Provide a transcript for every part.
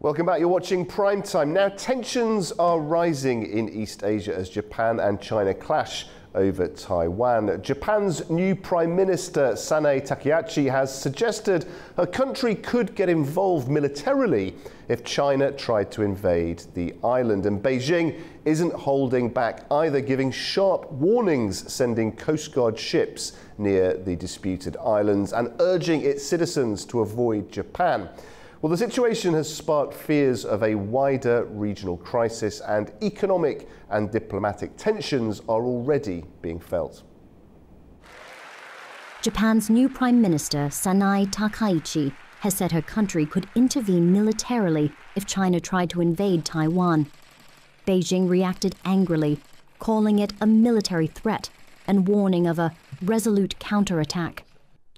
Welcome back. You're watching Prime Time. Now, tensions are rising in East Asia as Japan and China clash over Taiwan. Japan's new Prime Minister, Sanae Takaichi, has suggested her country could get involved militarily if China tried to invade the island. And Beijing isn't holding back either, giving sharp warnings, sending Coast Guard ships near the disputed islands and urging its citizens to avoid Japan. Well, the situation has sparked fears of a wider regional crisis, and economic and diplomatic tensions are already being felt. Japan's new Prime Minister, Sanae Takaichi, has said her country could intervene militarily if China tried to invade Taiwan. Beijing reacted angrily, calling it a military threat and warning of a resolute counterattack.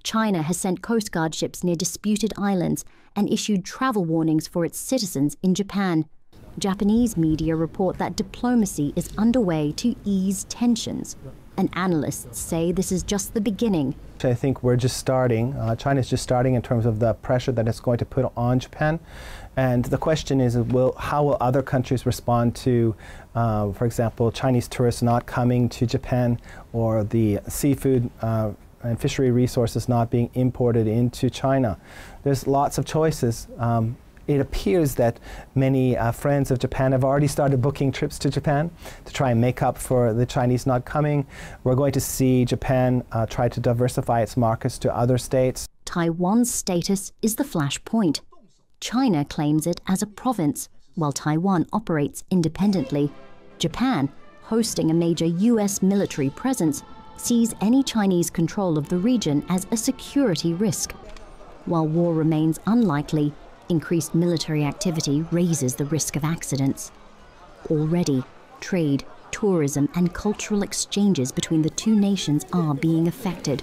China has sent Coast Guard ships near disputed islands and issued travel warnings for its citizens in Japan. Japanese media report that diplomacy is underway to ease tensions, and analysts say this is just the beginning. I think we're just starting. China's just starting in terms of the pressure that it's going to put on Japan. And the question is, how will other countries respond to, for example, Chinese tourists not coming to Japan, or the seafood and fishery resources not being imported into China? There's lots of choices. It appears that many friends of Japan have already started booking trips to Japan to try and make up for the Chinese not coming. We're going to see Japan try to diversify its markets to other states. Taiwan's status is the flashpoint. China claims it as a province, while Taiwan operates independently. Japan, hosting a major US military presence, sees any Chinese control of the region as a security risk. While war remains unlikely, increased military activity raises the risk of accidents. Already, trade, tourism, and cultural exchanges between the two nations are being affected.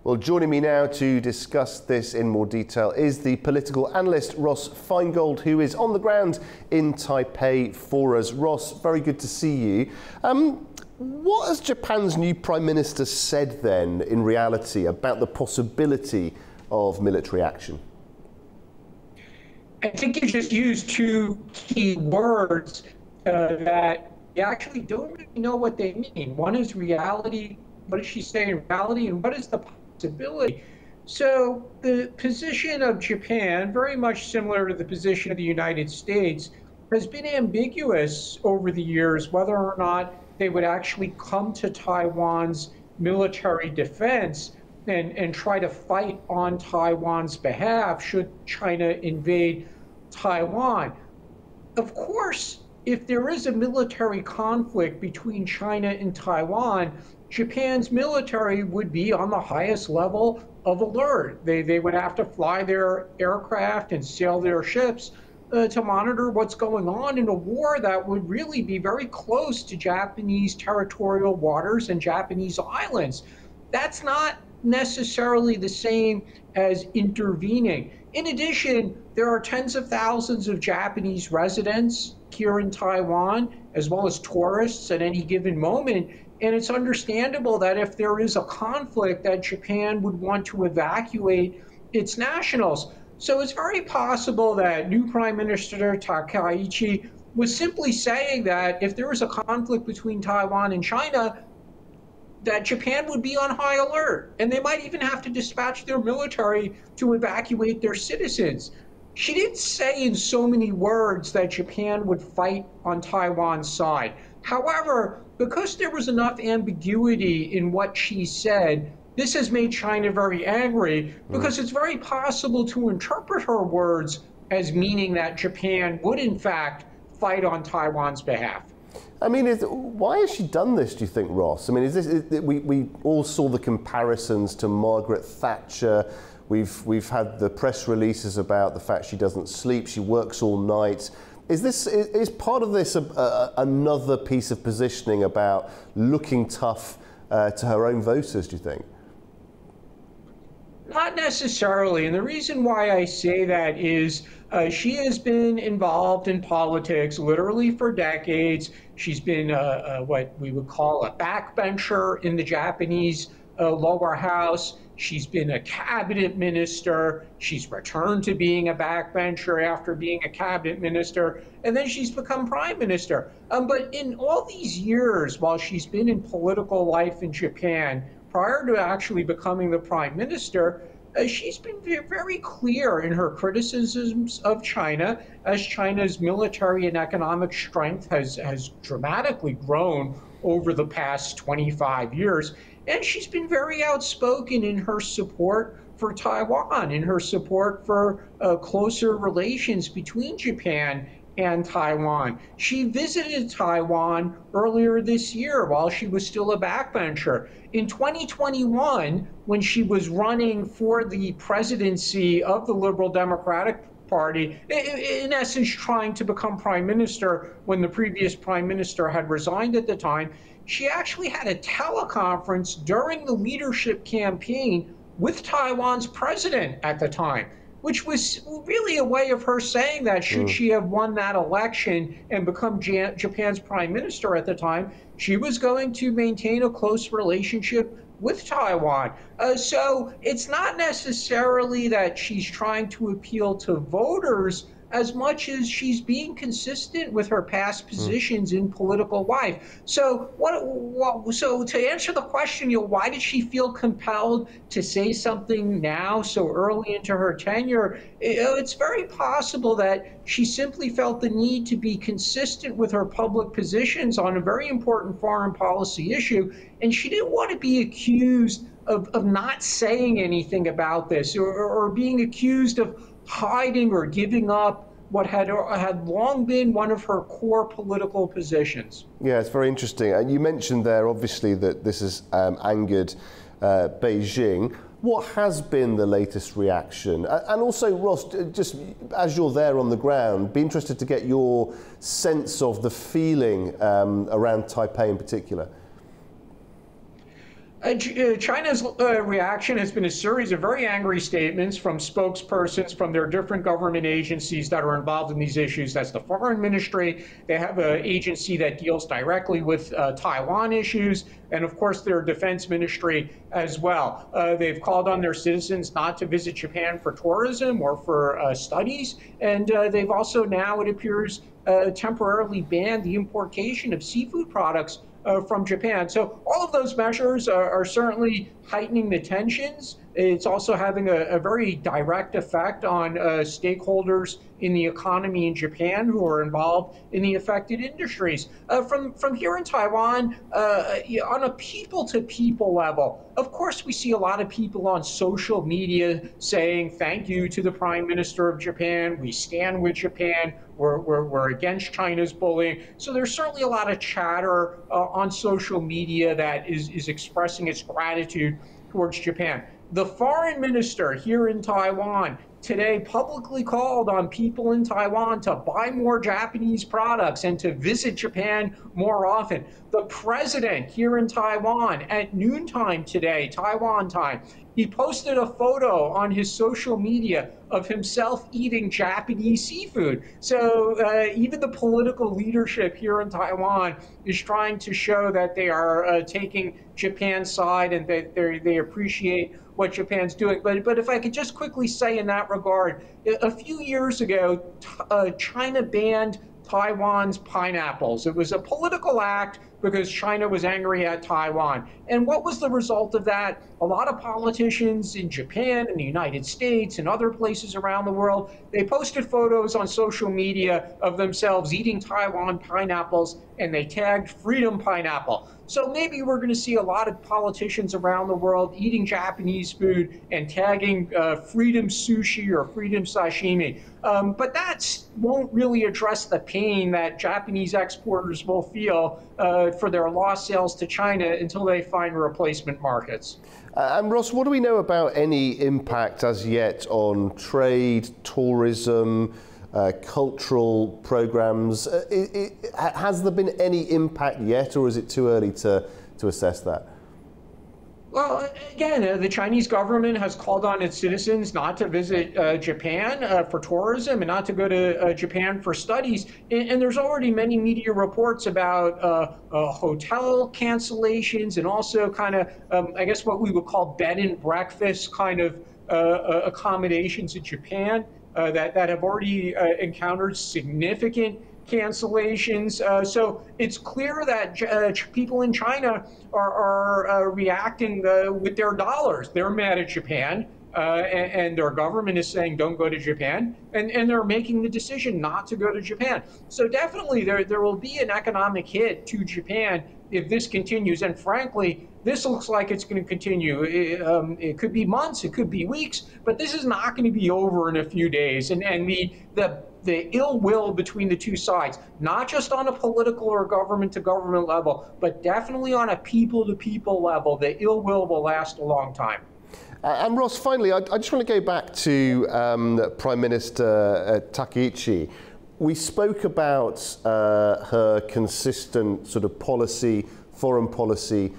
Well, joining me now to discuss this in more detail is the political analyst Ross Feingold, who is on the ground in Taipei for us. Ross, very good to see you. What has Japan's new Prime Minister said then, in reality, about the possibility of military action? I think you just used two key words that you actually don't really know what they mean. One is reality. What does she say in reality? And what is the possibility? So the position of Japan, very much similar to the position of the United States, has been ambiguous over the years whether or not they would actually come to Taiwan's military defense and try to fight on Taiwan's behalf should China invade Taiwan. Of course, if there is a military conflict between China and Taiwan, Japan's military would be on the highest level of alert. They would have to fly their aircraft and sail their ships to monitor what's going on in a war that would really be very close to Japanese territorial waters and Japanese islands. That's not necessarily the same as intervening. In addition, there are tens of thousands of Japanese residents here in Taiwan, as well as tourists at any given moment. And it's understandable that if there is a conflict, that Japan would want to evacuate its nationals. So it's very possible that new Prime Minister Takaichi was simply saying that if there was a conflict between Taiwan and China, that Japan would be on high alert, and they might even have to dispatch their military to evacuate their citizens. She didn't say in so many words that Japan would fight on Taiwan's side. However, because there was enough ambiguity in what she said, this has made China very angry, because it's very possible to interpret her words as meaning that Japan would in fact fight on Taiwan's behalf. I mean, why has she done this, do you think, Ross? I mean, we all saw the comparisons to Margaret Thatcher. We've had the press releases about the fact she doesn't sleep, she works all night. Is part of this another piece of positioning about looking tough to her own voters, do you think? Not necessarily, and the reason why I say that is she has been involved in politics literally for decades. She's been what we would call a backbencher in the Japanese lower house. She's been a cabinet minister. She's returned to being a backbencher after being a cabinet minister, and then she's become prime minister. But in all these years, while she's been in political life in Japan, prior to actually becoming the prime minister, she's been very clear in her criticisms of China, as China's military and economic strength has dramatically grown over the past 25 years. And she's been very outspoken in her support for Taiwan, in her support for closer relations between Japan and Taiwan. She visited Taiwan earlier this year while she was still a backbencher. In 2021, when she was running for the presidency of the Liberal Democratic Party, in essence trying to become prime minister when the previous prime minister had resigned at the time, she actually had a teleconference during the leadership campaign with Taiwan's president at the time, which was really a way of her saying that should she have won that election and become Japan's prime minister at the time, she was going to maintain a close relationship with Taiwan. So it's not necessarily that she's trying to appeal to voters as much as she's being consistent with her past positions in political life. So so to answer the question, why did she feel compelled to say something now so early into her tenure? It's very possible that she simply felt the need to be consistent with her public positions on a very important foreign policy issue, and she didn't want to be accused of not saying anything about this, or being accused of hiding or giving up what had long been one of her core political positions. Yeah, it's very interesting. And you mentioned there, obviously, that this has angered Beijing. What has been the latest reaction? And also, Ross, just as you're there on the ground, be interested to get your sense of the feeling around Taipei in particular. China's reaction has been a series of very angry statements from spokespersons from their different government agencies that are involved in these issues. That's the Foreign Ministry. They have an agency that deals directly with Taiwan issues, and of course their Defense Ministry as well. They've called on their citizens not to visit Japan for tourism or for studies, and they've also now, it appears, temporarily banned the importation of seafood products from Japan. So all of those measures are certainly heightening the tensions. It's also having a very direct effect on stakeholders in the economy in Japan who are involved in the affected industries. From here in Taiwan, on a people-to-people level, of course we see a lot of people on social media saying thank you to the Prime Minister of Japan, we stand with Japan, we're against China's bullying. So there's certainly a lot of chatter on social media that is expressing its gratitude towards Japan. The foreign minister here in Taiwan today publicly called on people in Taiwan to buy more Japanese products and to visit Japan more often. The president here in Taiwan at noontime today, Taiwan time, he posted a photo on his social media of himself eating Japanese seafood. So even the political leadership here in Taiwan is trying to show that they are taking Japan's side and that they appreciate what Japan's doing. But if I could just quickly say in that regard, a few years ago, China banned Taiwan's pineapples. It was a political act because China was angry at Taiwan. And what was the result of that? A lot of politicians in Japan and the United States and other places around the world, they posted photos on social media of themselves eating Taiwan pineapples, and they tagged Freedom Pineapple. So maybe we're going to see a lot of politicians around the world eating Japanese food and tagging Freedom Sushi or Freedom Sashimi. But that won't really address the pain that Japanese exporters will feel for their lost sales to China until they find replacement markets. And Ross, what do we know about any impact as yet on trade, tourism, cultural programs? Has there been any impact yet, or is it too early to assess that? Well, again, the Chinese government has called on its citizens not to visit Japan for tourism and not to go to Japan for studies. And there's already many media reports about hotel cancellations and also kind of, I guess, what we would call bed and breakfast kind of accommodations in Japan that have already encountered significant cancellations. So it's clear that people in China are reacting with their dollars. They're mad at Japan, and their government is saying don't go to Japan, and they're making the decision not to go to Japan. So definitely there will be an economic hit to Japan if this continues. And frankly, this looks like it's going to continue. It could be months, it could be weeks, but this is not going to be over in a few days. And the ill will between the two sides, not just on a political or government-to-government level, but definitely on a people-to-people level, the ill will last a long time. And Ross, finally, I just want to go back to Prime Minister Takaichi. We spoke about her consistent sort of policy, foreign policy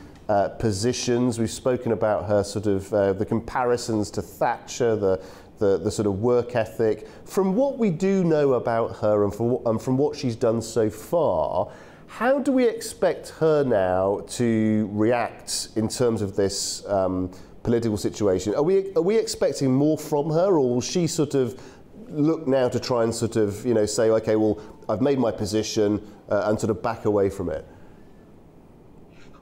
positions. We've spoken about her sort of the comparisons to Thatcher, the sort of work ethic. From what we do know about her and from what she's done so far, how do we expect her now to react in terms of this political situation? Are we expecting more from her, or will she sort of look now to try and sort of, you know, say, okay, well, I've made my position and sort of back away from it?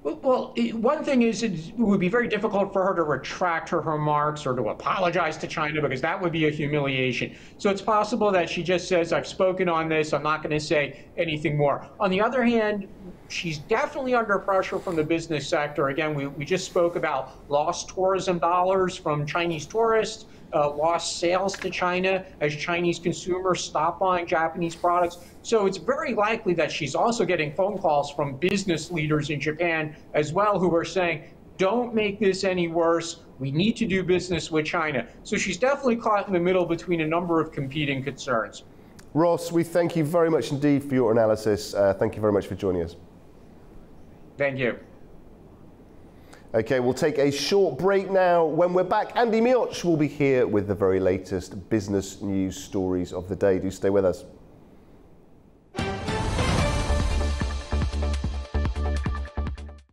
Well, one thing is it would be very difficult for her to retract her remarks or to apologize to China, because that would be a humiliation. So it's possible that she just says, I've spoken on this, I'm not going to say anything more. On the other hand, she's definitely under pressure from the business sector. Again, we just spoke about lost tourism dollars from Chinese tourists, lost sales to China as Chinese consumers stop buying Japanese products. So it's very likely that she's also getting phone calls from business leaders in Japan as well, who are saying, don't make this any worse. We need to do business with China. So she's definitely caught in the middle between a number of competing concerns. Ross, we thank you very much indeed for your analysis. Thank you very much for joining us. Thank you. Okay, we'll take a short break now. When we're back, Andy Mioch will be here with the very latest business news stories of the day. Do stay with us.